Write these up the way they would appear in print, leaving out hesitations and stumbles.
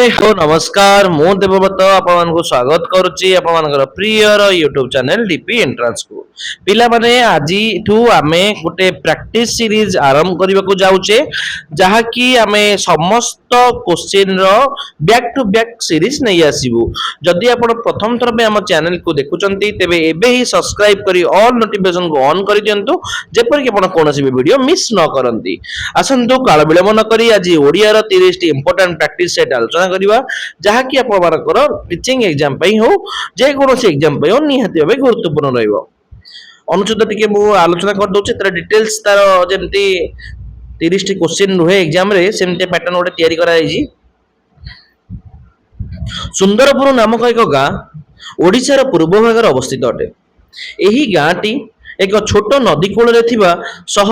Hello नमस्कार मु देवव्रत आपण स्वागत करुच्ची प्रियर यूट्यूब चैनल डीपी एंट्रांस को पिला माने आज आमे गोटे प्रैक्टिस सीरीज आरंभ करने को जाऊचे जहाँकि आमे समस्त क्वेश्चन रो बैक टू बैक सीरीज नहीं आसीबू। जदि आपण प्रथम थर पे हम चैनल को देखुचंती तेबे एबे ही सब्सक्राइब करी ऑल नोटिफिकेशन को ऑन करि दियंतु जेपर कि आपण कोनोसी भी वीडियो मिस न करंती। आसंतु काल विलंब न करी आज ओडिया रो 30 टी इंपोर्टेंट प्रैक्टिस सेट आलोचना करिवा जहाँकि आपण मानकर टीचिंग एग्जाम पई हो जे कोनोसी एग्जाम पई हो निहाती भाबे गुरुत्वपूर्ण रहइबो। अनुचित टिके मु आलोचना कर दोचे तर डिटेल्स तार जेमती 30 टी क्वेश्चन रुहे एग्जाम रे सेमते पैटर्न ओटे तयारी करा जायछि। सुंदरपुर नामक एक गाँ ओडिशार पूर्व भाग अवस्थित अटे। एही गाँटी एक छोट नदी कूल सह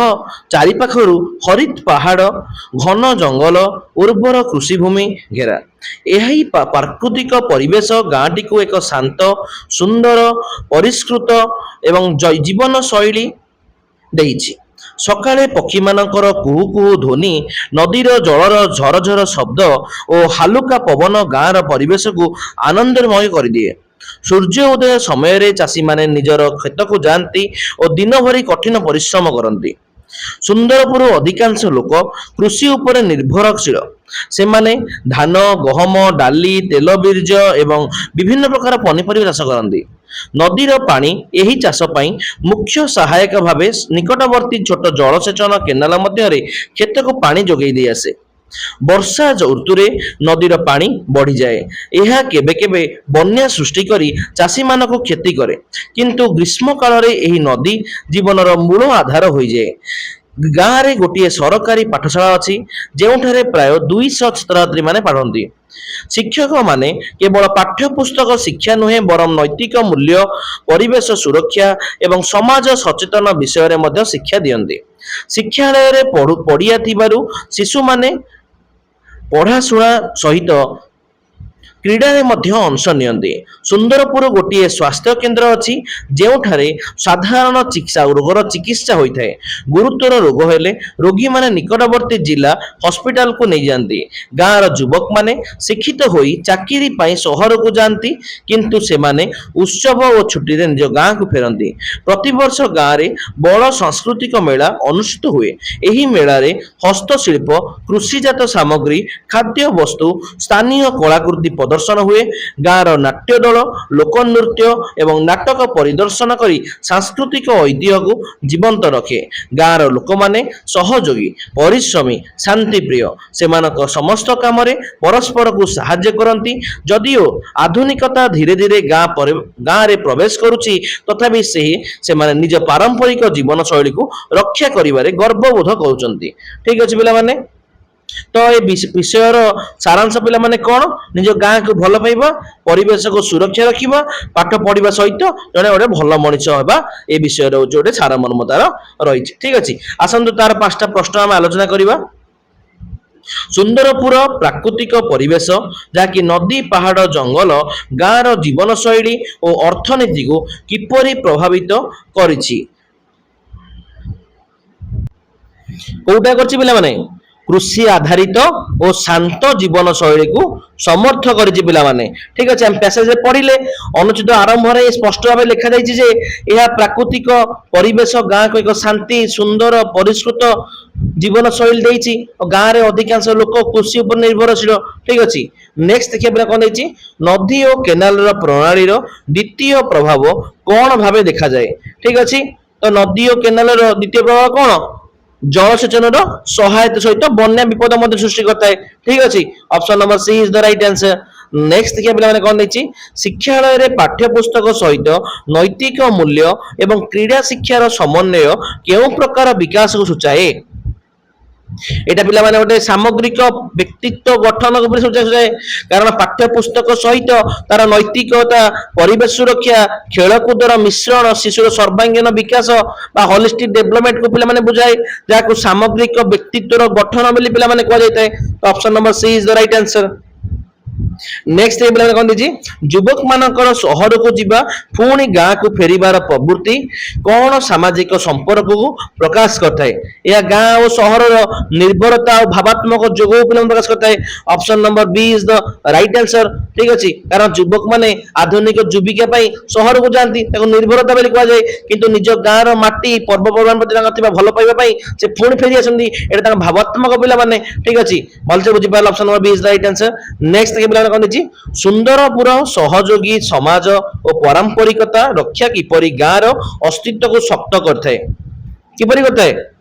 चारिपाखरु हरित पहाड़ घन जंगल उर्वर कृषि भूमि घेरा यही प्राकृतिक परिवेश गाँटी को एक शांत सुंदर परिष्कृत एवं जीवन शैली देइछि। सकाळे पक्षी मानकर कुहू कुहू ध्वनि नदीर जलर झरझर शब्द और हालुका पवन गाँर परिवेश को आनंदमय कर दिए। सूर्य उदय समय रे चाषी माने निजर खेत को जाती और दिन भरी कठिन परिश्रम करती। सुंदरपुर अधिकांश लोक कृषि उपर निर्भरशील से माने धान गहम डाली तेल बीज एवं विभिन्न प्रकार पनीपरिया चाष करती। नदीर पानी यही चाष पई मुख्य सहायक भावे निकटवर्ती छोट जलसेचन केनाल मध्य खेत को पानी जोगई दे आसे। वर्षा ऋतु रे नदीर पानी बढ़ी जाए यह केबे केबे बन्या सृष्टि करी चाषी मान को क्षति करे किंतु ग्रीष्म काल रे एही नदी जीवनर मूल आधार होई जाए। गाँ रे गोटे सरकारी पाठशाला अछि जेउठारे प्राय 200 छात्रछात्री माने पढ़ती। शिक्षक माने केवल पाठ्यपुस्तक शिक्षा नुहे बरम नैतिक मूल्य परिवेश सुरक्षा एवं समाज सचेतन विषय रे मध्य शिक्षा दियंती। शिक्षालय रे पढ़िया थिबारु शिशु माने पढ़ाशुणा सहित क्रीडा रे मध्य अंश नियंती। सुंदरपुर गोटे स्वास्थ्य केन्द्र अछि जेउठारे साधारण चिकित्सा रोगर चिकित्सा होई थाए। गुरुतर रोग हेले रोगी माने निकटवर्ती जिला हॉस्पिटल को नहीं जाती। गाँर युवक माने शिक्षित होई चाकरी पाई शहर को जाती किंतु से माने उत्सव और छुट्टी रे निज गाँ को फेरती। प्रतिवर्ष गाँ रे बड़ सांस्कृतिक मेला अनुष्ठित हुए। एही मेला रे हस्तशिल्प कृषिजात सामग्री खाद्य वस्तु स्थानीय कलाकृति प्रदर्शन हुए। गाँर नाट्य दल लोक नृत्य एवं नाटक परिदर्शन करी सांस्कृतिक ऐतिह्य को जीवंत रखे। गाँर लोक माने सहयोगी परिश्रमी शांतिप्रिय सेमानक समस्त काम रे परस्पर को सहाय्य करती। जदिओ आधुनिकता धीरे धीरे गाँ रे प्रवेश करुची तथापि से माने निज पारंपरिक जीवन शैली को रक्षा करिबारे गर्वबोध करुचंती। ठीक अछि पिला माने तो ये विषयर सारांश पिला माने कौन निज गाँ को भल पाइबा परिवेश को सुरक्षा रखिबा पाठ पढ़िबा सहित जड़े गोटे भल मनीष होगा ए विषय गोटे सारा मर्मतार रही। ठीक अच्छे आसतु तार 5टा प्रश्न आम आलोचना करवा। सुंदरपुर प्राकृतिक परिवेश जहाँकि नदी पहाड़ जंगल गाँर जीवन शैली और अर्थनीति को किपरि प्रभावित करिछि कोटा करछि पिला माने कृषि आधारित और शांत जीवन शैली को समर्थ करिछि पिला माने। ठीक अच्छे हम पैसेज पढ़िले अनुचित आरंभ रे स्पष्ट भाव लिखा जाइछि जे यह प्राकृतिक परिवेश गाँ को एक शांति सुंदर परिष्कृत जीवन शैली देइछि और गाँ रे अधिकांश लोक कृषि उपर निर्भरशील। ठीक अछि नेक्स्ट देखिए पिला कोन देइछि नदी और केनाल रो प्रणाली रो द्वितीय प्रभाव कोन भाबे देखा जाए। ठीक अछि तो नदी और केनाल रो द्वितीय प्रभाव कोन जलसेचन सहायता सहित बन्या विपद मध्य सृष्टि करता है। ठीक अच्छे option number C is the right answer. Next देखिए पिला माने कोन देछि शिक्षालय रे पाठ्यपुस्तक सहित नैतिक मूल्य एवं क्रीड़ा शिक्षार समन्वय केउ प्रकार विकास को सूचाए। एटा पिला माने गोटे सामग्रिक व्यक्तित्व गठन को सूचाए कारण पाठ्यपुस्तक सहित तार नैतिकता परिवेश सुरक्षा खेलकूदर मिश्रण शिशुर सर्वांगीन विकास बा होलिस्टिक डेवलपमेंट को पिला माने बुझाए जाको सामग्रिक व्यक्तित्वर गठन बोली पिला माने कह जाय। Option number C is the right answer. Next ये पिला कौन दीजिए युवक मानकर सहर को जीवा पुणी गाँ को फेरिबार प्रवृत्ति कौन सामाजिक संपर्क को प्रकाश करता है यह गाँ और सहर निर्भरता और भावात्मक जोग पिला प्रकाश करता है option number B is the right answer ठीक अच्छे कारण युवक माने आधुनिक जीविका सहर को जाती निर्भरता बोली कहुए किंतु निज गाँव माटी पर्वपर्वान प्रति भल पाइबा से पुणी फेरी आसती ये भावात्मक पिला माने ठीक अच्छे भलसे बुझीपार option number B is the right answer next पिला कौन दीजिए सुंदरपुर सहयोगी समाज और पारंपरिकता रक्षा किपरि गाँव अस्तित्व को शक्त करता किपरि करता है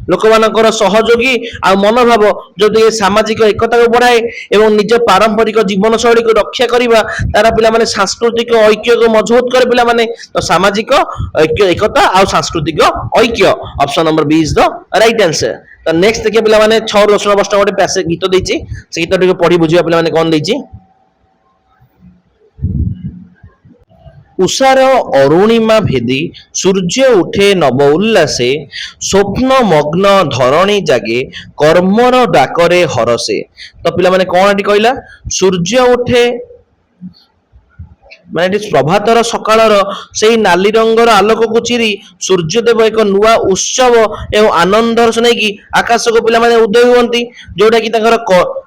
लोक मानकर सहयोगी आ मनोभाव जो ये सामाजिक एकता को बढ़ाए एवं निज पारंपरिक जीवन शैली को रक्षा करवा तार पिला माने सांस्कृतिक ऐक्य को मजबूत करे पिला माने तो सामाजिक एकता आ सांस्कृतिक ऐक्य option number B is the right answer तो नेक्स्ट देखिए पिला माने 6 ରୁ 10 वर्ष गोटे पैसे गीत देछि से गीत टिके पढ़ी बुझिया पिला माने कोन देछि उषार अरुणिमा भेदी सूर्य उठे नव उल्लासे स्वप्न मग्न धरणी जागे कर्मर डाकरे हरसे तो पिला माने कोन एटी कहला सूर्य उठे माने प्रभातर सकाळर सेही नाली रंगर आलोक को चिरी सूर्यदेव एक नुआ उत्सव एवं आनंदर सुनाई आकाश को पिला माने उदय हुअंती जोटा कि तांकर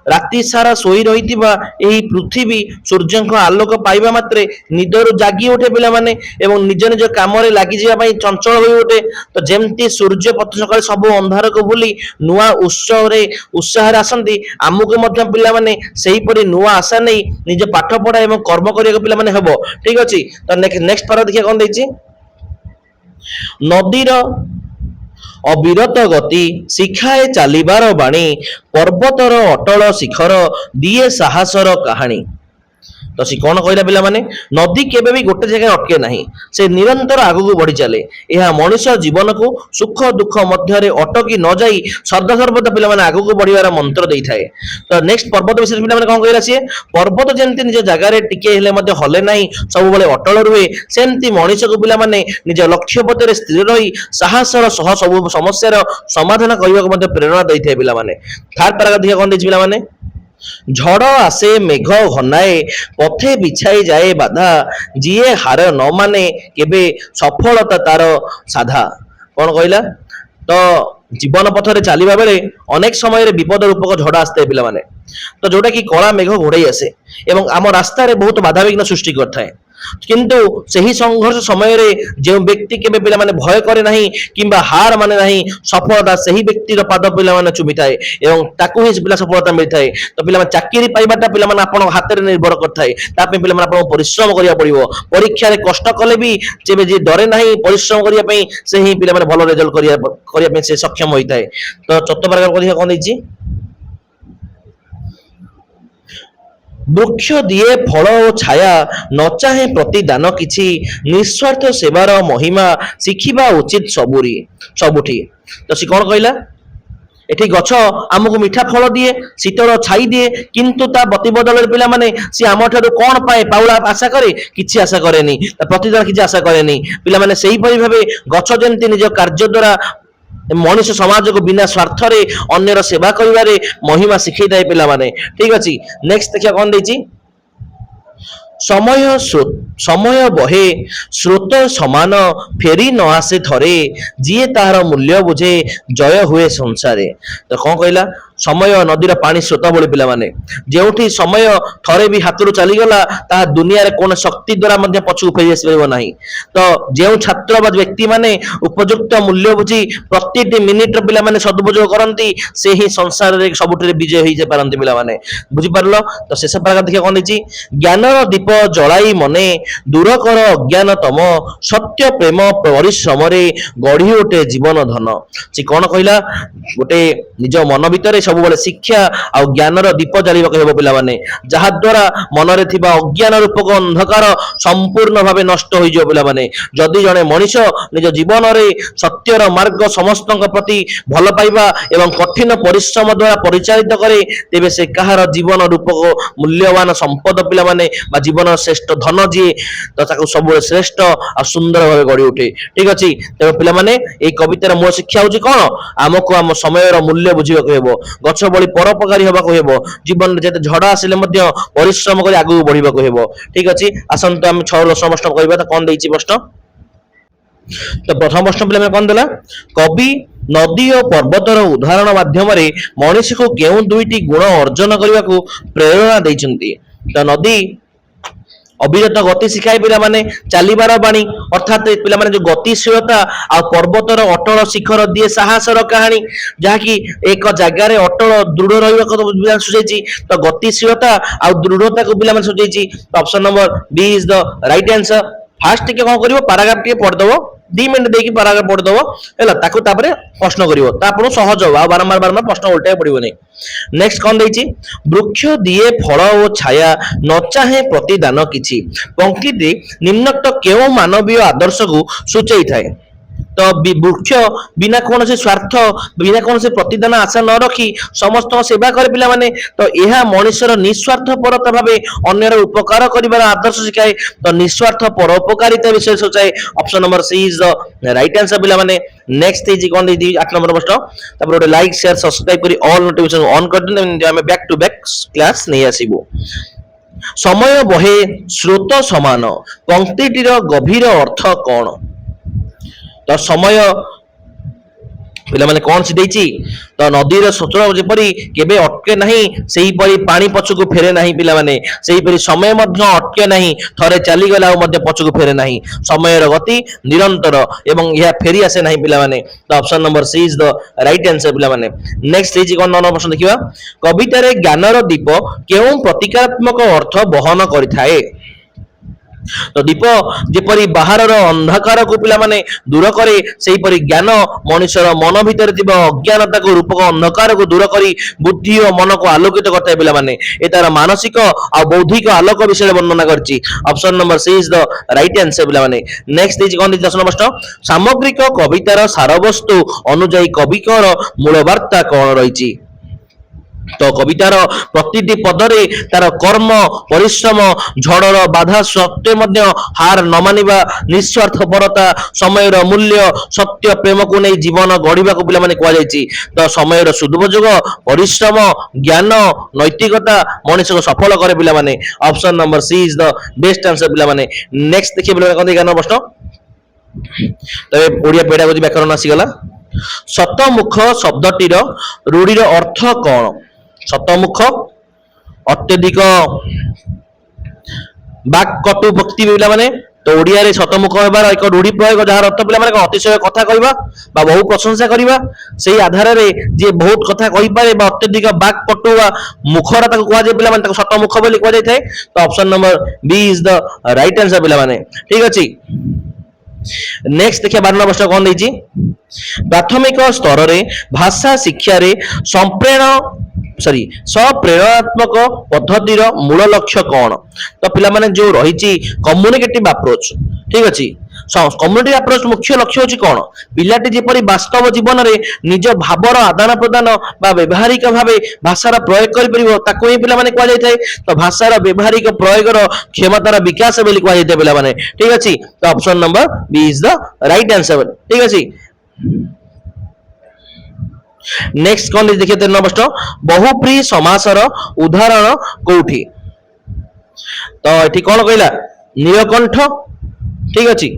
राति सारा सोई रहितिबा एही पृथ्वी सूर्य आलोक पाइबा मात्रे निदर जागी उठे पिला माने एवं निज निज काम रे लागि जिया पई चंचल होई उठे तो जेमती सूर्य पथ सकाळ सब अंधार को भूली नुआ उत्सव रे उत्साह रे आसंती आमुके मध्य पिला माने सेही परि नुआ आशा नै निज पाठ पढा एवं कर्म करिया पिला माने हबो ठीक अच्छे तो नेक्स्ट पारा देखिए कौन देखिए नदीर अविरत गति शिखाए चलिबार बाणी पर्वतर अटल शिखर दिए साहसर कहानी तो सी कौन कहला पिला माने नदी केबे भी गोटे जगह अटके नहीं से निरंतर आगु बढ़ी चले यह मनुष्य जीवन को सुख दुख मध्य अटकी न जाई सदासर्वदा पिला माने आगु बढ़िबार मंत्र देई थाए तो नेक्स्ट पर्वत विषय पिला माने कौन कहला सी पर्वत जेंति निज जगह रे टिके हेले मध्य हले नहीं सब बेले अटल रुए सेमती मनुष्य को पिला माने निज लक्ष्य पथरे स्थिर रही साहसर सह सब समस्यार समाधान करबा को मध्य प्रेरणा देई थाए पिला माने थर्ड पैराग्राफ देखिए कौन देछि पिला माने झड़ आसे मेघ घनाए पथे बिछाई जाए बाधा जिए हार न माने केबे सफलता तार साधा कौन कहला तो जीवन पथरे चलिबा बेले अनेक समय रे विपद रूपक झड़ आसते पिला माने तो जोटा कि कला मेघ घोड़े आसे एवं आम रास्ता रे बहुत बाधा विघ्न सृष्टि करथाए किंतु सही संघर्ष समय रे जो व्यक्ति केबे पिला माने भय करे नहीं किंबा हार माने नहीं सफलता सही व्यक्ति पाद पिला माने चुमिथाए एवं ताकू ही पिला सफलता मिलथाए तो पिला माने चाकरी पाइबाटा पिला माने आपन हाथ रे निर्भर करथाए तापे पिला माने आपन परिश्रम करिया पड़िबो परीक्षा रे कष्ट कले भी जेबे जे डरे नहीं परिश्रम करिया पई से ही पिला माने भलो रिजल्ट करिया पई से सक्षम होइथाए तो चौथा पैराग्राफ को कोन दैछि वृक्ष दिए फल और छाया न चाहे प्रतिदान किछि निस्वार्थ सेवार महिमा शिखिबा उचित सबुठी तो सी कौन कहला एठी गछ आमको मीठा फल दिए शीतल छाई दिए किंतु ता प्रतिबदल पिला माने सी आम ठारू कौन पाए पाउला आशा करे किछि आशा करेनी प्रतिदान किछि आशा करेनी पिला माने सेही परि भाबे गछ जेंति निज कार्य द्वारा मनुष्य समाज को बिना स्वार्थ रे अन्यर सेवा करिवारे महिमा शिखै दाए पिला माने ठीक अछि नेक्स्ट देखिया कोन दैछि समय बहे स्रोत समान फेरी न आसे थरे जिए तार मूल्य बुझे जय हुए संसारे तो कौन कहला समय नदीर पानी स्रोत बोली पिला माने जेउठी समय थरे भी हाथ चली गला ता दुनिया रे कोन शक्ति द्वारा मध्य पछु फेरी आसबो नाही तो जेउ छात्र बा व्यक्ति माने उपयुक्त मूल्य बुझी प्रति मिनिट पिला माने सदुपयोग करंती से ही संसार रे सबुठे विजय होई जे पारंती पिला माने बुझी परलो तो शेष प्रकार देखिए कोन दैछि ज्ञानर दीप जलाई मने दूर कर अज्ञान तम सत्य प्रेम परिश्रम रे गढ़ी उठे जीवन धन से कौन कहला गोटे निज मन भितर सब बेले शिक्षा आ ज्ञानर दीप जालिबा कहबो पिला माने जहा द्वारा मन रे थिबा अज्ञान रूपक अंधकार संपूर्ण भावे नष्ट होई जो पिला माने जदि जने मनुष्य निज जीवन रे सत्यर मार्ग समस्तक प्रति भल पाइबा एवं कठिन परिश्रम द्वारा परिचालित करे तेबे से कहार जीवन रूपक मूल्यवान संपद ପିଲାମାନେ ବା ଜୀବନର ଶ୍ରେଷ୍ଠ ଧନ ଯିଏ ତ ତାକୁ ସବୁବେଳେ ଶ୍ରେଷ୍ଠ ଆଉ ସୁନ୍ଦର ଭାବେ ଗଢି ଉଠେ। ଠିକ ଅଛି, ତେଣୁ ପିଲାମାନେ ଏଇ କବିତାର ମୂଳ ଶିକ୍ଷା ହଉଛି କଣ? ଆମକୁ ଆମ ସମୟର ମୂଲ୍ୟ ବୁଝିବାକୁ ହେବ, ଗଛ ଭଳି ପରୋପକାରୀ ହେବାକୁ ହେବ, ଜୀବନରେ ଯେତେ ଝଡ ଆସିଲେ ମଧ୍ୟ ପରିଶ୍ରମ କରି ଆଗକୁ ବଢିବାକୁ ହେବ। ଠିକ ଅଛି, ଆସନ୍ତୁ ଆମେ 6ରୁ 10 ପ୍ରଶ୍ନ କରିବା। ତ କଣ ଦେଇଛି ପ୍ରଶ୍ନ? ତ ପ୍ରଥମ ପ୍ରଶ୍ନ ପିଲାମାନେ କଣ ଦେଲା? କବି ନଦୀ ଓ ପର୍ବତର ଉଦାହରଣ ମାଧ୍ୟମରେ ମଣିଷକୁ କେଉଁ ଦୁଇଟି ଗୁଣ ଅର୍ଜନ କରିବାକୁ ପ୍ରେରଣା ଦେଇଛନ୍ତି? ତ ନଦୀ ଅବିରତ ଗତି ଶିଖାଏ ପିଲାମାନେ ଚାଲିବାର ବାଣୀ, ଅର୍ଥାତ୍ ପିଲାମାନେ ଯୋଉ ଗତିଶୀଳତା, ଆଉ ପର୍ବତର ଅଟଳ ଶିଖର ଦିଏ ସାହସର କାହାଣୀ, ଯାହାକି ଏକ ଜାଗାରେ ଅଟଳ ଦୃଢ ରହିବାକୁ ସୁଝେଇଛି। ତ ଗତିଶୀଳତା ଆଉ ଦୃଢତାକୁ ପିଲାମାନେ ସୁଝେଇଛି। Option number B is the right answer. Fast ଟିକେ କଣ କରିବ, ପାରାଗ୍ରାଫ ଟିକେ ପଢିଦବ, 2 ମିନିଟ୍ ଦେଇକି ପାରାଗ୍ରାଫ ପଢିଦବ ହେଲା, ତାକୁ ତାପରେ ପ୍ରଶ୍ନ କରିବ, ତା ଆପଣଙ୍କୁ ସହଜ ହବ, ଆଉ ବାରମ୍ବାର ବାରମ୍ବାର ପ୍ରଶ୍ନ ଉଲ୍ଟେଇବାକୁ ପଡିବନି। ନେକ୍ସଟ କଣ ଦେଇଛି? ବୃକ୍ଷ ଦିଏ ଫଳ ଓ ଛାୟା, ନ ଚାହେଁ ପ୍ରତିଦାନ କିଛି। ପଂକ୍ତିଟି ନିମ୍ନୋକ୍ତ କେଉଁ ମାନବୀୟ ଆଦର୍ଶକୁ ସୂଚାଇଥାଏ? ତ ବୃକ୍ଷ ବିନା କୌଣସି ସ୍ୱାର୍ଥ, ବିନା କୌଣସି ପ୍ରତିଦାନ ଆଶା ନ ରଖି ସମସ୍ତଙ୍କ ସେବା କରେ ପିଲାମାନେ। ତ ଏହା ମଣିଷର ନିଃସ୍ୱାର୍ଥପରତା ଭାବେ ଅନ୍ୟର ଉପକାର କରିବାର ଆଦର୍ଶ ଶିଖାଏ। ତ ନିଃସ୍ୱାର୍ଥ ପରୋପକାରିତା ବିଷୟରେ ସୂଚାଏ। Option number C is the right answer ପିଲାମାନେ। ନେକ୍ସଟ ହେଇଛି କଣ ଦେଇଛି 8 ନମ୍ବର ପ୍ରଶ୍ନ। ତାପରେ ଗୋଟେ ଲାଇକ୍ ସେୟାର ସବସ୍କ୍ରାଇବ କରି ଅଲ୍ ନୋଟିଫିକେସନ ଅନ୍ କରିଦେଲେ ଆମେ ବ୍ୟାକ୍ ଟୁ ବ୍ୟାକ୍ କ୍ଲାସ ନେଇ ଆସିବୁ। ସମୟ ବହେ ସ୍ରୋତ ସମାନ, ପଂକ୍ତିଟିର ଗଭୀର ଅର୍ଥ କଣ? ତ ସମୟ ପିଲାମାନେ କଣ ଦେଇଛି? ତ ନଦୀର ସ୍ରୋତ ଯେପରି କେବେ ଅଟକେ ନାହିଁ, ସେହିପରି ପାଣି ପଛକୁ ଫେରେ ନାହିଁ ପିଲାମାନେ, ସେହିପରି ସମୟ ମଧ୍ୟ ଅଟକେ ନାହିଁ, ଥରେ ଚାଲିଗଲା ଆଉ ମଧ୍ୟ ପଛକୁ ଫେରେ ନାହିଁ। ସମୟର ଗତି ନିରନ୍ତର ଏବଂ ଏହା ଫେରି ଆସେ ନାହିଁ ପିଲାମାନେ। ତ option number C is the right answer ପିଲାମାନେ। ନେକ୍ସଟ ହେଇଛି କଣ 9 ପ୍ରଶ୍ନ ଦେଖିବା। କବିତାରେ ଜ୍ଞାନର ଦୀପ କେଉଁ ପ୍ରତୀକାତ୍ମକ ଅର୍ଥ ବହନ କରିଥାଏ? ତ ଦୀପ ଯେପରି ବାହାରର ଅନ୍ଧକାରକୁ ପିଲାମାନେ ଦୂର କରେ, ସେହିପରି ଜ୍ଞାନ ମଣିଷର ମନ ଭିତରେ ଥିବା ଅଜ୍ଞାନତାକୁ, ରୂପକ ଅନ୍ଧକାରକୁ ଦୂର କରି ବୁଦ୍ଧି ଓ ମନକୁ ଆଲୋକିତ କରିଥାଏ ପିଲାମାନେ। ଏ ତାର ମାନସିକ ଆଉ ବୌଦ୍ଧିକ ଆଲୋକ ବିଷୟରେ ବର୍ଣ୍ଣନା କରିଛି। Option number C is the right answer ପିଲାମାନେ। ନେକ୍ସଟ ହେଇଛି କଣ 10 ପ୍ରଶ୍ନ। ସାମଗ୍ରିକ କବିତାର ସାରବସ୍ତୁ ଅନୁଯାୟୀ କବିଙ୍କର ମୂଳ ବାର୍ତ୍ତା କଣ ରହିଛି? ତ କବିତାର ପ୍ରତିଟି ପଦରେ ତାର କର୍ମ, ପରିଶ୍ରମ, ଝଡର ବାଧା ସତ୍ତ୍ୱେ ମଧ୍ୟ ହାର ନ ମାନିବା, ନିଃସ୍ୱାର୍ଥପରତା, ସମୟର ମୂଲ୍ୟ, ସତ୍ୟ ପ୍ରେମକୁ ନେଇ ଜୀବନ ଗଢିବାକୁ ପିଲାମାନେ କୁହାଯାଇଛି। ତ ସମୟର ସଦୁପଯୋଗ, ପରିଶ୍ରମ, ଜ୍ଞାନ, ନୈତିକତା ମଣିଷକୁ ସଫଳ କରେ ପିଲାମାନେ। Option number C is the best answer ପିଲାମାନେ। ନେକ୍ସଟ ଦେଖିବେ ପିଲାମାନେ କଣ 11 ପ୍ରଶ୍ନ। ତେବେ ଓଡ଼ିଆ ପେଡାଗୋଜି ବ୍ୟାକରଣ ଆସିଗଲା। ଶତମୁଖ ଶବ୍ଦଟିର ରୂଢିର ଅର୍ଥ କଣ? ଶତମୁଖ ଅତ୍ୟଧିକ ବାକ୍ କଟୁ ଭକ୍ତି ପିଲାମାନେ। ତ ଓଡ଼ିଆରେ ଶତମୁଖ ହେବାର ଏକ ରୂଢି ପ୍ରୟୋଗ, ଯାହାର ଅର୍ଥ ପିଲାମାନେ ଅତିଶୟ କଥା କହିବା ବା ବହୁ ପ୍ରଶଂସା କରିବା। ସେଇ ଆଧାରରେ ଯିଏ ବହୁତ କଥା କହିପାରେ ବା ଅତ୍ୟଧିକ ବାକ୍ ପଟୁ ବା ମୁଖରା ତାକୁ କୁହାଯାଏ ପିଲାମାନେ, ତାକୁ ଶତମୁଖ ବୋଲି କୁହାଯାଇଥାଏ। ତ option number B is the right answer ପିଲାମାନେ। ଠିକ ଅଛି, ନେକ୍ସଟ ଦେଖିବା 12 ପ୍ରଶ୍ନ କଣ ଦେଇଛି। ପ୍ରାଥମିକ ସ୍ତରରେ ଭାଷା ଶିକ୍ଷାରେ ସପ୍ରେରଣାତ୍ମକ ପଦ୍ଧତିର ମୂଳ ଲକ୍ଷ୍ୟ କଣ? ତ ପିଲାମାନେ ଯୋଉ ରହିଛି କମ୍ୟୁନିକେଟିଭ ଆପ୍ରୋଚ, ଠିକ ଅଛି, କମ୍ୟୁନିକେଟିଭ ଆପ୍ରୋଚ ମୁଖ୍ୟ ଲକ୍ଷ୍ୟ ହଉଛି କଣ? ପିଲାଟି ଯେପରି ବାସ୍ତବ ଜୀବନରେ ନିଜ ଭାବର ଆଦାନ ପ୍ରଦାନ ବା ବ୍ୟବହାରିକ ଭାବେ ଭାଷାର ପ୍ରୟୋଗ କରିପାରିବ, ତାକୁ ହିଁ ପିଲାମାନେ କୁହାଯାଇଥାଏ। ତ ଭାଷାର ବ୍ୟବହାରିକ ପ୍ରୟୋଗର କ୍ଷମତାର ବିକାଶ ବୋଲି କୁହାଯାଇଥାଏ ପିଲାମାନେ। ଠିକ ଅଛି, ତ option number B is the right answer. ଠିକ ଅଛି, ନେକ୍ସଟ କଣ ଦେଖିବା 13 ପ୍ରଶ୍ନ। ବହୁବ୍ରୀ ସମାସର ଉଦାହରଣ କୋଉଠି? ତ ଏଠି କଣ କହିଲା? ନୀଳକଣ୍ଠ। ଠିକ ଅଛି,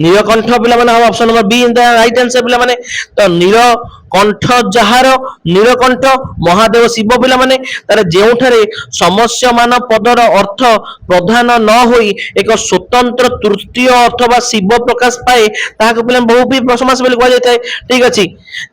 ନୀଳକଣ୍ଠ ପିଲାମାନେ ହବ option number B is the right answer ପିଲାମାନେ। ତ ନୀଳକଣ୍ଠ ଯାହାର, ନୀଳକଣ୍ଠ ମହାଦେବ ଶିବ ପିଲାମାନେ। ତାର ଯେଉଁଠାରେ ସମସ୍ୟମାନ ପଦର ଅର୍ଥ ପ୍ରଧାନ ନ ହୋଇ ଏକ ସ୍ୱତନ୍ତ୍ର ତୃତୀୟ ଅର୍ଥ ବା ଶିବ ପ୍ରକାଶ ପାଏ, ତାହାକୁ ପିଲାମାନେ ବହୁବ୍ରୀ ସମାସ ବୋଲି କୁହାଯାଇଥାଏ। ଠିକ ଅଛି,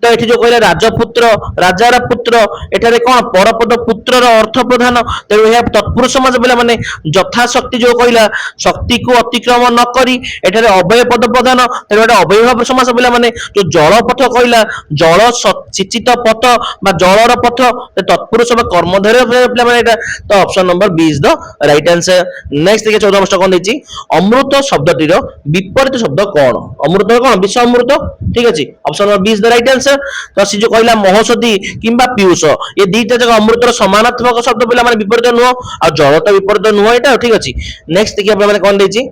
ତ ଏଠି ଯୋଉ କହିଲେ ରାଜପୁତ୍ର, ରାଜାର ପୁତ୍ର, ଏଠାରେ କଣ ପରପଦ ପୁତ୍ରର ଅର୍ଥ ପ୍ରଧାନ, ତେଣୁ ଏହା ତତ୍ପୁରୁଷ ସମାସ ପିଲାମାନେ। ଯଥାଶକ୍ତି ଯୋଉ କହିଲା, ଶକ୍ତିକୁ ଅତିକ୍ରମ ନ କରି, ଏଠାରେ ଅବୟ ପଦ ପ୍ରଧାନ, ତେଣୁ ଏଟା ଅବୟଭାବ ସମାସ ପିଲାମାନେ। ଯୋଉ ଜଳପଥ କହିଲା, ଜଳ सिंचित पथ बा जलर पथ तत्पुरुष बा कर्मधारय पिला माने एटा तो option number B is the right answer. Next देखिए 14 प्रश्न कोन देछि अमृत शब्दटीर विपरीत शब्द कोन अमृत कोन विष अमृत ठीक अछि option number B is the right answer. तो सी जो कहला महौषधि किंबा पीयूष ये दुईटा जगह अमृतर समानात्मक शब्द पिला माने विपरीत नुह आ जल तो विपरीत नुह एटा ठीक अछि। नेक्स्ट देखिए पिला माने कोन देछि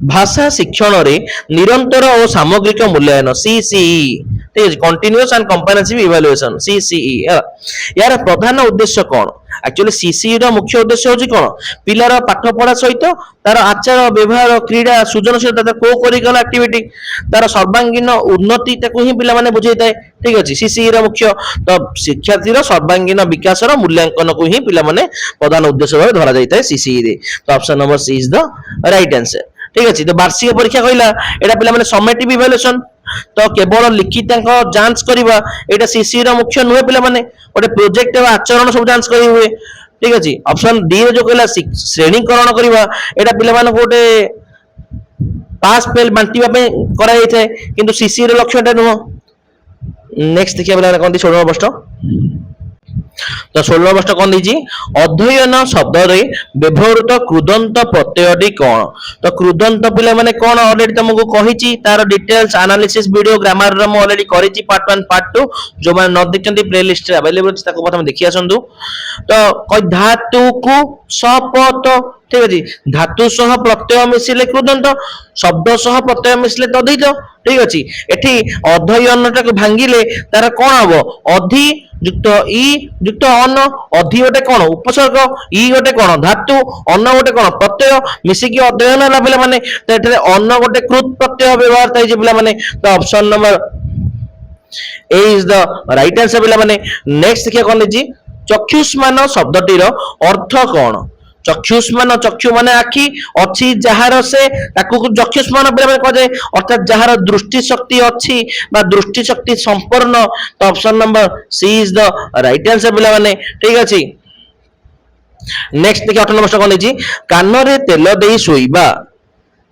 भाषा शिक्षण रे निरंतर और सामग्रिक मूल्यांकन सीसीई ठीक है continuous and comprehensive evaluation CCE यार प्रधान उद्देश्य कौन एक्चुअली सीसीई रो मुख्य उद्देश्य होची कौन पिलार पाठ पढ़ा सहित तार आचार व्यवहार क्रीड़ा सृजनशीलता को करिकुलर एक्टिविटी तार सर्वांगीन उन्नति ताको ही पिला माने बुझाई थाए ठीक अछि सीसीई रो मुख्य तो शिक्षार्थी रो सर्वांगीन विकास रो मूल्यांकन को ही पिला माने प्रधान उद्देश्य भाव धरा जाई थाए सीसीई रे तो option number C is the right answer ठीक अछि। तो वार्षिक परीक्षा कहला एटा पिला माने समेटिव इवैल्यूएशन तो केवल लिखित जांच करबा एटा सीसी रो मुख्य नुहे पिला माने ओटे प्रोजेक्ट एवं आचरण सब जांच करी हुए ठीक अछि। ऑप्शन डी रे जो कहला श्रेणीकरण करबा एटा पिला माने गोटे पास फेल बांटीबा पे करा जाय थाए किंतु सीसी रो लक्ष्यटा नुह। नेक्स्ट देखिया पिला कोन दी 16 प्रश्न तो 16 प्रश्न कौन दीजिए अध्ययन शब्द रे व्यवहृत कृदंत प्रत्ययटी कौन तो कृदंत पिला माने कौन ऑलरेडी तुमको कहिची तार डिटेल्स एनालिसिस वीडियो ग्रामर रे म ऑलरेडी करिची पार्ट 1 पार्ट 2 जो माने न देखचंती प्लेलिस्ट रे अवेलेबल अछि ताको प्रथम देखि आसंतु तो कई धातु को सपत ठीक अछि धातु सह प्रत्यय मिसिले कृदंत शब्द सह प्रत्यय मिसिले तद्धित ठीक अछि एठी अध्ययनटा को भांगिले तार कोन हबो अधि युक्त ई युक्त अन अधि गोटे कोन उपसर्ग ई गोटे कोन धातु अन गोटे कोन प्रत्यय मिसी की अध्ययन हला पिला माने तो एठरे अन गोटे कृत प्रत्यय व्यवहार थाइ जे पिला माने तो option number A is the right answer पिला माने। नेक्स्ट देखिया कोन जी चक्षुष्मान शब्दटीर अर्थ कोन चक्षुष्मान चक्षु माने आखि अछि जहार से ताकू चक्षुष्मान पिला कह जाय अर्थात जहार दृष्टि शक्ति अछि बा दृष्टि शक्ति संपूर्ण तो option number C is the right answer पिला माने ठीक अछि। नेक्स्ट देखि 18 प्रश्न कोन जी कान रे तेल देई सोइबा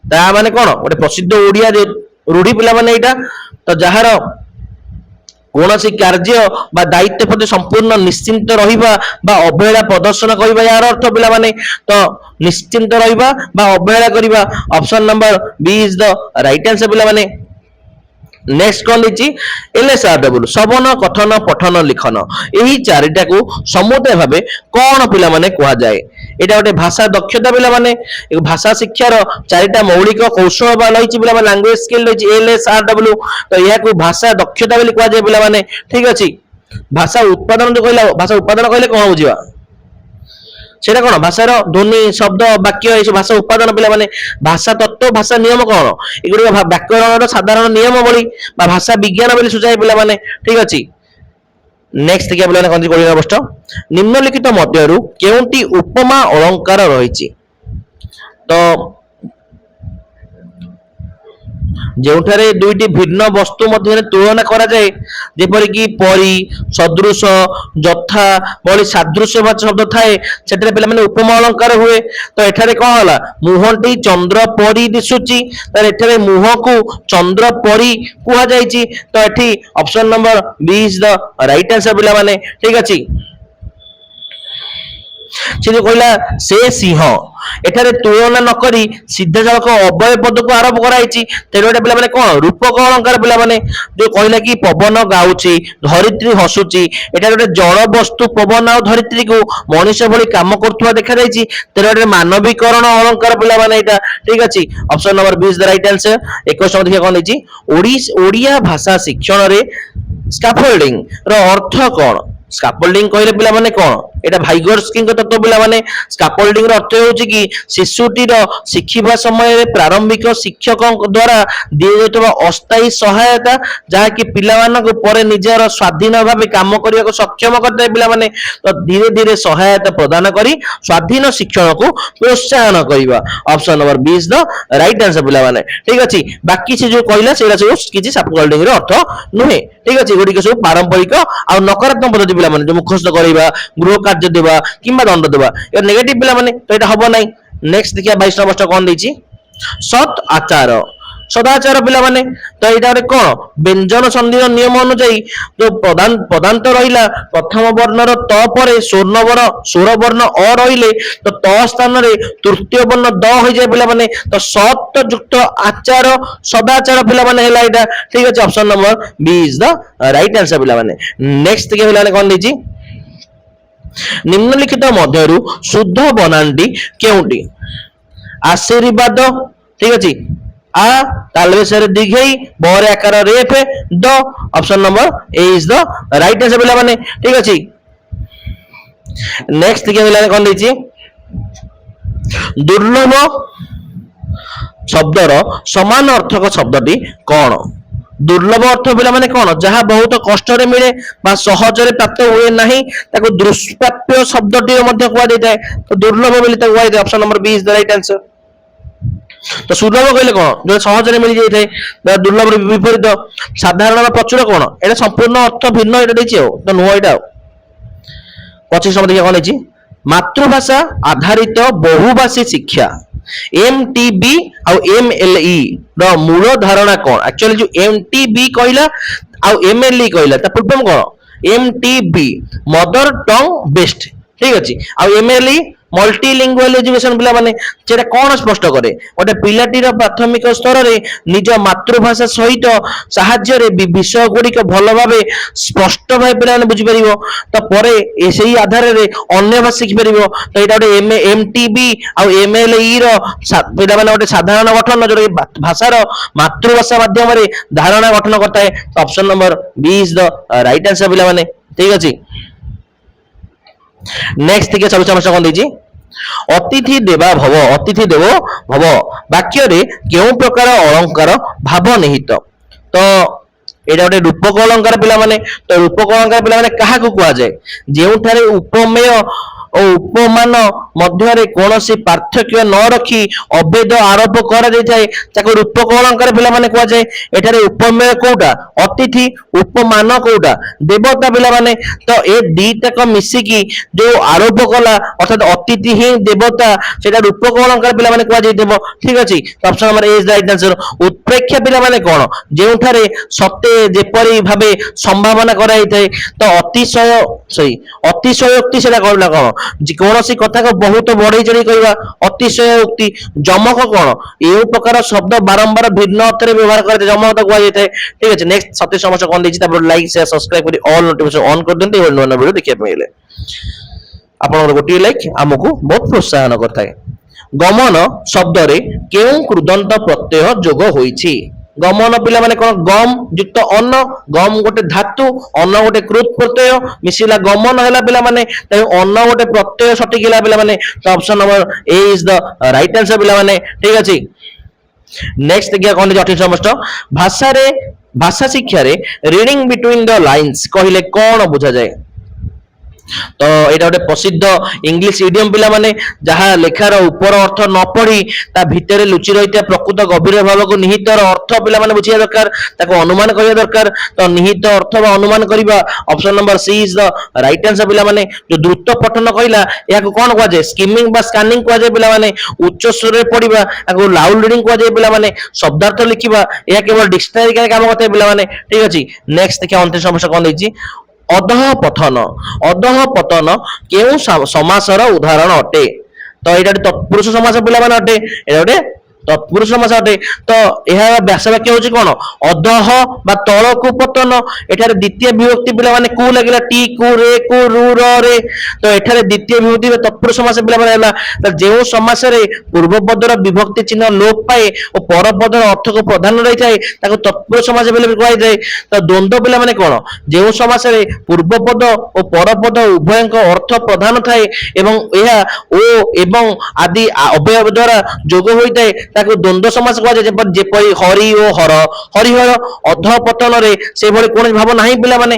ता माने कोन ओटे प्रसिद्ध ओडिया रूढ़ी पिला माने एटा तो जहार कौन सी कार्य बा दायित्व प्रति संपूर्ण निश्चिंत रहिबा बा अवहेला प्रदर्शन करिबा यार अर्थ पिला माने तो निश्चिंत रहिबा बा अवहेला करिबा option number B is the right answer पिला माने। नेक्स्ट कौन लिखी एलएसआरडब्ल्यू श्रवण कथन पठन लिखन यही चारिटा को समुदाय भावे कौन पिला माने कहा जाए एटा गोटे भाषा दक्षता पिला माने भाषा शिक्षार चारिटा मौलिक कौशल बा रही पिला माने लैंग्वेज स्किल रही एलएसआरडब्ल्यू तो यह को भाषा दक्षता बोली कहा जाए पिला माने ठीक अछि। भाषा उत्पादन जो कहला भाषा उत्पादन कहले कौन बुझिबा सेटा कोन भाषार ध्वनि शब्द वाक्य ए भाषा उत्पादन पिला माने भाषा तत्व भाषा नियम कोन एगुडी व्याकरणर साधारण नियम बोली बा भाषा विज्ञान बोली सुझाए पिला माने ठीक अछि। नेक्स्ट देखिया पिला कोन कोडिना प्रश्न निम्नलिखित मध्यरु केउंटी उपमा अलंकार रहिछि तो जोठारे दुईटी भिन्न वस्तु मध्य तुलना करा जाए जेपरि कि परी सदृश जथा बड़ी सादृश्यवाची शब्द थाए सेठरे पिला माने उपमा अलंकार हुए तो एठारे कोन होला मुहंटी चंद्र परी दिसुची तर एठारे मुह को चंद्र परी कुहा जाईची तो एठी option number B is the right answer पिला माने ठीक अछि। से जो कहला से सिंह एठारे तुलना न करी सीधा सड़क अवय पद को आरोप कराई तेरे पिला माने कोन रूपक अलंकार पिला माने जो कहला कि पवन गाउची धरित्री हसुची एटा गोटे जड़ वस्तु पवन आ धरित्री को मनुष्य भली काम करथुवा देखा जाईची तेरे मानवीकरण अलंकार पिला माने एटा ठीक अछि। Option number B is the right answer. 21 number देखिया कोन देछि ओडिया भाषा शिक्षण रे स्कैफोल्डिंग रो अर्थ कोन स्कैफोल्डिंग कहले पिला माने कोन एटा भाइगोर्स्की तत्व पिला माने स्कैफोल्डिंग रो अर्थ होची कि शिशुटी रो शिखिबा समय रे प्रारंभिक शिक्षक द्वारा दिए जेतबा अस्थायी सहायता जहा कि पिला मानक परे निजर स्वाधीन भाबे काम करिया को सक्षम करते पिला माने तो धीरे धीरे सहायता प्रदान करी स्वाधीन शिक्षण को प्रोत्साहन करिबा option number B is the right answer पिला माने ठीक अछि। बाकी से जो कहला सेला सब किछि स्कैफोल्डिंग रो अर्थ नुहे ठीक अछि गोडी के सब पारंपरिक आ नकारात्मक पद्धति पिला माने जो मुखस्त करिबा गृह कार्य देबा किंबा दंड देबा ए नेगेटिव पिला माने तो एटा हबो नै। नेक्स्ट देखिया 22 नंबर कोन दैछि सत आचार ସଦାଚାର ପିଲାମାନେ। ତ ଏଇଟା ଗୋଟେ କଣ ବ୍ୟଞ୍ଜନ ସନ୍ଧିର ନିୟମ ଅନୁଯାୟୀ ଯୋଉ ପଦାନ୍ତ ରହିଲା ପ୍ରଥମ ବର୍ଣ୍ଣର ତ ପରେ ସ୍ୱର ବର୍ଣ୍ଣ ଅ ରହିଲେ ତ ତ ସ୍ଥାନରେ ତୃତୀୟ ବର୍ଣ୍ଣ ଦ ହୋଇଯାଏ ପିଲାମାନେ। ତ ସତ ଯୁକ୍ତ ଆଚାର ସଦାଚାର ପିଲାମାନେ ହେଲା ଏଇଟା। ଠିକ ଅଛି, option number B is the right answer ପିଲାମାନେ। ନେକ୍ସଟ ଟିକେ ପିଲାମାନେ କଣ ଦେଇଛି, ନିମ୍ନଲିଖିତ ମଧ୍ୟରୁ ଶୁଦ୍ଧ ବନାନଟି କେଉଁଟି? ଆଶୀର୍ବାଦ, ଠିକ ଅଛି, ଆ ତାଲବେଶରେ ଦିଘେଇ ବରେ ଆକାର ରେଫ ଦ। Option number A is the right answer ପିଲାମାନେ। ଠିକ ଅଛି, ନେକ୍ସଟ ଟିକେ ପିଲାମାନେ କଣ ଦେଇଛି, ଦୁର୍ଲଭ ଶବ୍ଦର ସମାନ ଅର୍ଥକ ଶବ୍ଦଟି କଣ? ଦୁର୍ଲଭ ଅର୍ଥ ପିଲାମାନେ କଣ? ଯାହା ବହୁତ କଷ୍ଟରେ ମିଳେ ବା ସହଜରେ ପ୍ରାପ୍ତ ହୁଏ ନାହିଁ, ତାକୁ ଦୁଷ୍ପ୍ରାପ୍ୟ ଶବ୍ଦଟି ମଧ୍ୟ କୁହାଯାଇଥାଏ। ତ ଦୁର୍ଲଭ ବୋଲି ତାକୁ କୁହାଯାଇଥାଏ। Option number B is the right answer. ତ ସୁଲଭ କହିଲେ କଣ? ଯୋଉଟା ସହଜରେ ମିଳିଯାଇଥାଏ। ଦୁର୍ଲଭ ବିପରୀତ। ସାଧାରଣ ବା ପ୍ରଚୁର କଣ? ଏଇଟା ସମ୍ପୂର୍ଣ୍ଣ ଅର୍ଥ ଭିନ୍ନ ଏଇଟା ଦେଇଛି ଆଉ, ତ ନୁହଁ ଏଇଟା ଆଉ। 25 নম্বর দিকে কଣ ହେଇଛି, ମାତୃଭାଷା ଆଧାରିତ ବହୁଭାଷୀ ଶିକ୍ଷା MTB ଆଉ MLE ର ମୂଳ ଧାରଣା କଣ? ଆକ୍ଚୁଆଲି ଯୋଉ MTB କହିଲା ଆଉ MLE କହିଲା ତା ପୂର୍ବ କଣ? MTB ମଦର ଟଙ୍ଗ ବେଷ୍ଟ, ଠିକ ଅଛି, ଆଉ MLE ମଲ୍ଟିଲିଙ୍ଗୁଆଲ ଏଜୁକେସନ ପିଲାମାନେ। ସେଟା କଣ ସ୍ପଷ୍ଟ କରେ? ଗୋଟେ ପିଲାଟିର ପ୍ରାଥମିକ ସ୍ତରରେ ନିଜ ମାତୃଭାଷା ସହିତ ସାହାଯ୍ୟରେ ବିଷୟ ଗୁଡିକ ଭଲ ଭାବେ ସ୍ପଷ୍ଟ ଭାବେ ପିଲାମାନେ ବୁଝିପାରିବ। ତ ପରେ ସେଇ ଆଧାରରେ ଅନ୍ୟ ଭାଷା ଶିଖିପାରିବ। ତ ଏଇଟା ଗୋଟେ MTB ଆଉ MLE ର ପିଲାମାନେ ଗୋଟେ ସାଧାରଣ ଗଠନ, ଯୋଉଟା ଭାଷାର ମାତୃଭାଷା ମାଧ୍ୟମରେ ଧାରଣା ଗଠନ କରିଥାଏ। Option number B is the right answer ପିଲାମାନେ। ଠିକ ଅଛି, ନେକ୍ସଟ ଟିକେ 26 নম্বর କଣ ଦେଇଛି, ଅତିଥି ଦେବା ଭବ ଅତିଥି ଦେବୋ ଭବ ବାକ୍ୟରେ କେଉଁ ପ୍ରକାର ଅଳଙ୍କାର ଭାବ ନିହିତ? ତ ଏଇଟା ଗୋଟେ ରୂପକ ଅଳଙ୍କାର ପିଲାମାନେ। ତ ରୂପକ ଅଳଙ୍କାର ପିଲାମାନେ କାହାକୁ କୁହାଯାଏ? ଯେଉଁଠାରେ ଉପମେୟ ଓ ଉପମାନ ମଧ୍ୟରେ କୌଣସି ପାର୍ଥକ୍ୟ ନ ରଖି ଅଭେଦ ଆରୋପ କରାଯାଇଥାଏ, ତାକୁ ରୂପକ ଅଳଙ୍କାର ପିଲାମାନେ କୁହାଯାଏ। ଏଠାରେ ଉପମେୟ କୋଉଟା? ଅତିଥି। ଉପମାନ କୋଉଟା? ଦେବତା ପିଲାମାନେ। ତ ଏ ଦିଟାକ ମିଶିକି ଯୋଉ ଆରୋପ କଲା ଅର୍ଥାତ ଅତିଥି ହିଁ ଦେବତା, ସେଟା ରୂପକ ଅଳଙ୍କାର ପିଲାମାନେ କୁହାଯାଇଥିବ। ଠିକ ଅଛି, option number A is the right answer. ଉତ୍ପ୍ରେକ୍ଷା ପିଲାମାନେ କଣ? ଯେଉଁଠାରେ ସତେ ଯେପରି ଭାବେ ସମ୍ଭାବନା କରାଯାଇଥାଏ। ତ ଅତିଶୟୋକ୍ତି ସେଟା କହିଲା କଣ? କୌଣସି କଥାକୁ ବହୁତ ବଢେଇ ଚଢେଇ କହିବା, ଅତିଶୟୋକ୍ତି। ଯମକ କଣ? ଏଉ ପ୍ରକାର ଶବ୍ଦ ବାରମ୍ବାର ଭିନ୍ନ ଅର୍ଥରେ ବ୍ୟବହାର କରାଯାଏ, ଯମକ କୁହାଯାଇଥାଏ। ଠିକ ଅଛି, ନେକ୍ସଟ 27 নম্বর କଣ ଦେଇଛି, ତାପରେ ଲାଇକ୍ ସେୟାର ସବସ୍କ୍ରାଇବ କରି ଅଲ୍ ନୋଟିଫିକେସନ ଅନ୍ କରିଦିଅନ୍ତୁ ଏଭଳି ନୂଆ ନୂଆ ଭିଡିଓ ଦେଖିବା ପାଇଁ ହେଲେ। ଆପଣଙ୍କର ଗୋଟିଏ ଲାଇକ୍ ଆମକୁ ବହୁତ ପ୍ରୋତ୍ସାହନ କରିଥାଏ। ଗମନ ଶବ୍ଦରେ କେଉଁ କୃଦନ୍ତ ପ୍ରତ୍ୟୟ ଯୋଗ ହୋଇଛି? ଗମନ ପିଲାମାନେ କଣ? ଗମ ଯୁକ୍ତ ଅନ, ଗମ ଗୋଟେ ଧାତୁ, ଅନ ଗୋଟେ କୃତ ପ୍ରତ୍ୟୟ, ମିଶିଲା ଗମନ ହେଲା ପିଲାମାନେ। ତେଣୁ ଅନ ଗୋଟେ ପ୍ରତ୍ୟୟ ସଠିକ ହେଲା ପିଲାମାନେ। ତ option number A is the right answer ପିଲାମାନେ। ଠିକ ଅଛି, ନେକ୍ସଟ ଦେଖିବା କଣ ଦେଇଛି 28 নম্বর, ଭାଷା ଶିକ୍ଷାରେ ରିଡିଂ ବିଟୱିନ ଦ ଲାଇନ୍ସ କହିଲେ କଣ ବୁଝାଯାଏ? ତ ଏଇଟା ଗୋଟେ ପ୍ରସିଦ୍ଧ ଇଂଲିଶ ଇଡିୟମ ପିଲାମାନେ, ଯାହା ଲେଖାର ଉପର ଅର୍ଥ ନ ପଢି ତା ଭିତରେ ଲୁଚି ରହିଥିବା ପ୍ରକୃତ ଗଭୀର ଭାବକୁ ନିହିତର ଅର୍ଥ ପିଲାମାନେ ବୁଝିବା ଦରକାର, ତାକୁ ଅନୁମାନ କରିବା ଦରକାର। ତ ନିହିତ ଅର୍ଥ ବା ଅନୁମାନ କରିବା, option number she is the right answer ପିଲାମାନେ। ଯୋଉ ଦ୍ରୁତ ପଠନ କହିଲା ଏହାକୁ କଣ କୁହାଯାଏ? ସ୍କିମିଂ ବା ସ୍କାନିଂ କୁହାଯାଏ ପିଲାମାନେ। ଉଚ୍ଚ ସ୍ୱରରେ ପଢିବା ତାକୁ ଲାଉଡ ରିଡିଂ କୁହାଯାଏ ପିଲାମାନେ। ଶବ୍ଦାର୍ଥ ଲିଖିବା ଏହା କେବଳ ଡିକ୍ସନାରୀ କାମ କରିଥାଏ ପିଲାମାନେ। ଠିକ ଅଛି, ନେକ୍ସଟ ଦେଖିବା 29 নম্বর କଣ ଦେଇଛି, ଅଧଃପତନ କେଉଁ ସମାସର ଉଦାହରଣ ଅଟେ? ତ ଏଇଟା ତତ୍ପୁରୁଷ ସମାସ ପିଲାମାନେ ଅଟେ। ଏଇଟା ଗୋଟେ ତତ୍ପୁରୁଷ ସମାସ ଅଟେ। ତ ଏହା ବ୍ୟାସ ବାକ୍ୟ ହଉଛି କଣ? ଅଧଃ ବା ତଳକୁ ପତନ। ଏଠାରେ ଦ୍ୱିତୀୟ ବିଭକ୍ତି ପିଲାମାନେ କୁ ଲାଗିଲା, ଟି କୁ ରେ କୁ ରୁ ର ରେ। ତ ଏଠାରେ ଦ୍ୱିତୀୟ ବିଭକ୍ତି ତତ୍ପୁରୁଷ ସମାସ ପିଲାମାନେ ହେଲା। ତ ଯେଉଁ ସମାସରେ ପୂର୍ବ ପଦର ବିଭକ୍ତି ଚିହ୍ନ ଲୋପ ପାଏ ଓ ପର ପଦର ଅର୍ଥକୁ ପ୍ରଧାନ ରହିଥାଏ, ତାକୁ ତତ୍ପୁରୁଷ ସମାସ ବୋଲି କୁହାଯାଇଥାଏ। ତ ଦ୍ୱନ୍ଦ୍ୱ ପିଲାମାନେ କଣ? ଯେଉଁ ସମାସରେ ପୂର୍ବ ପଦ ଓ ପର ପଦ ଉଭୟଙ୍କ ଅର୍ଥ ପ୍ରଧାନ ଥାଏ ଏବଂ ଏହା ଓ ଏବଂ ଆଦି ଅବୟବ ଦ୍ୱାରା ଯୋଗ ହୋଇଥାଏ, ତାକୁ ଦ୍ୱନ୍ଦ୍ୱ ସମାସ କୁହାଯାଏ। ଯେପରି ହରି ଓ ହର, ହରିହର। ଅଧଃପତନରେ ସେଭଳି କୌଣସି ଭାବ ନାହିଁ ପିଲାମାନେ।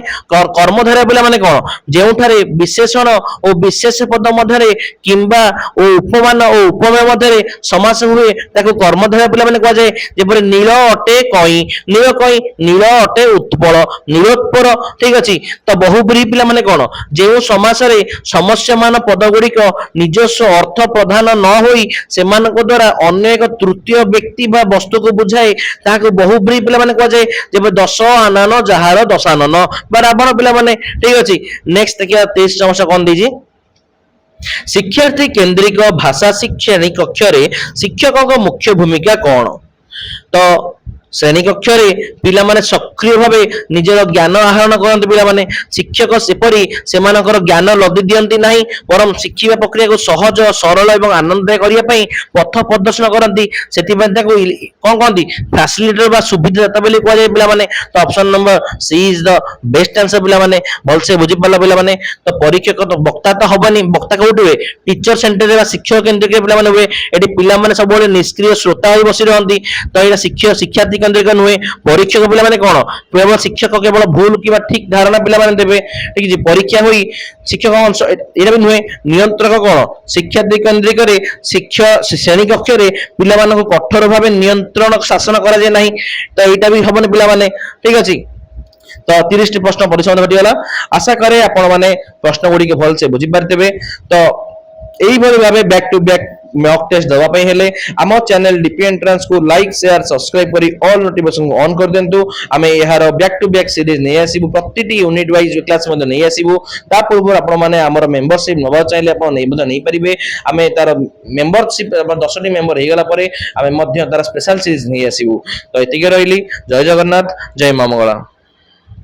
କର୍ମଧାରୟ ପିଲାମାନେ କଣ? ଯେଉଁଠାରେ ବିଶେଷଣ ଓ ବିଶେଷ ପଦ ମଧ୍ୟରେ କିମ୍ବା ଓ ଉପମାନ ଓ ଉପମେୟ ମଧ୍ୟରେ ସମାସ ହୁଏ, ତାକୁ କର୍ମଧାରୟ ପିଲାମାନେ କୁହାଯାଏ। ଯେପରି ନୀଳ ଅଟେ କଇଁ, ନୀଳ କଇଁ। ନୀଳ ଅଟେ ଉତ୍ପଳ, ନୀଳୋତ୍ପଳ। ଠିକ ଅଛି, ତ ବହୁବ୍ରୀହି ପିଲାମାନେ କଣ? ଯେଉଁ ସମାସରେ ସମସ୍ୟମାନ ପଦ ଗୁଡିକ ନିଜସ୍ୱ ଅର୍ଥ ପ୍ରଧାନ ନ ହୋଇ ସେମାନଙ୍କ ଦ୍ୱାରା ଅନ୍ୟ ଏକ तृतीय व्यक्ति बा वस्तु को बुझाए ताको बहुब्रीहि पिला माने कह जाए जेबे दश आनन जहार दशानन बा रावण पिला माने ठीक अछि। नेक्स्ट देखिया 23 समस्या कोन दीजी शिक्षार्थी केंद्रिक भाषा श्रेणी कक्ष शिक्षक मुख्य भूमिका कौन। तो श्रेणी कक्ष पिला माने सक्रिय भावे निजर ज्ञान आहरण करते पिला माने शिक्षक सेपरी सेमानकर ज्ञान लदी दियंती नहीं परम शिखिबा प्रक्रिया को सहज सरल एवं आनंददायक करिया पई पथ प्रदर्शन करती सेति पय ताको कोन कहंती फैसिलिटेटर बा सुविधादाता बोली कह जाय पिला माने। तो option number C is the best answer पिला माने भल से बुझि पल्ला पिला माने। तो परीक्षक तो वक्ता तो हबनी वक्ता कोठी हुए टीचर सेंटर बा शिक्षक केंद्रिक पिला माने हुए एटी पिला माने सब बोले निष्क्रिय श्रोता होई बसी रहंती। तो एटा शिक्षार्थी केंद्रिक नुहे परीक्षक पिला माने कोन केवल शिक्षक केवल भूल कि ठीक धारणा पिला माने देबे ठीक जे परीक्षा होई शिक्षक अंश एटा भी नुहे नियंत्रक कोन शिक्षार्थी केंद्रिक रे शिक्षा श्रेणी कक्ष रे पिला मानको कठोर भावे नियंत्रण शासन करा जे नाही। तो एटा भी हबने पिला माने ठीक अछि। तो 30 प्रश्न परिसमाप्त घटिगला आशा करे आपण माने प्रश्न गुडी के भल से बुझि पारतेबे। तो एही भली भाबे back to back mock test दवा पई हेले आम चैनल डीपी एंट्रेंस को लाइक शेयर सब्सक्राइब करी ऑल नोटिफिकेशन को ऑन कर देंतु। आमे यार बैक टू बैक सीरीज नै आसीबु प्रतिटी यूनिट वाइज क्लास मध्ये नै आसीबु ता पूर्व आपण माने हमर मेंबरशिप नबा चाहिले आपण नै मध्ये नै परिबे आमे तार मेंबरशिप 10 टी मेंबर हे गला परे आमे मध्ये तार स्पेशल सीरीज नै आसीबु। तो एतिके रहिली जय जगन्नाथ जय मां मंगला।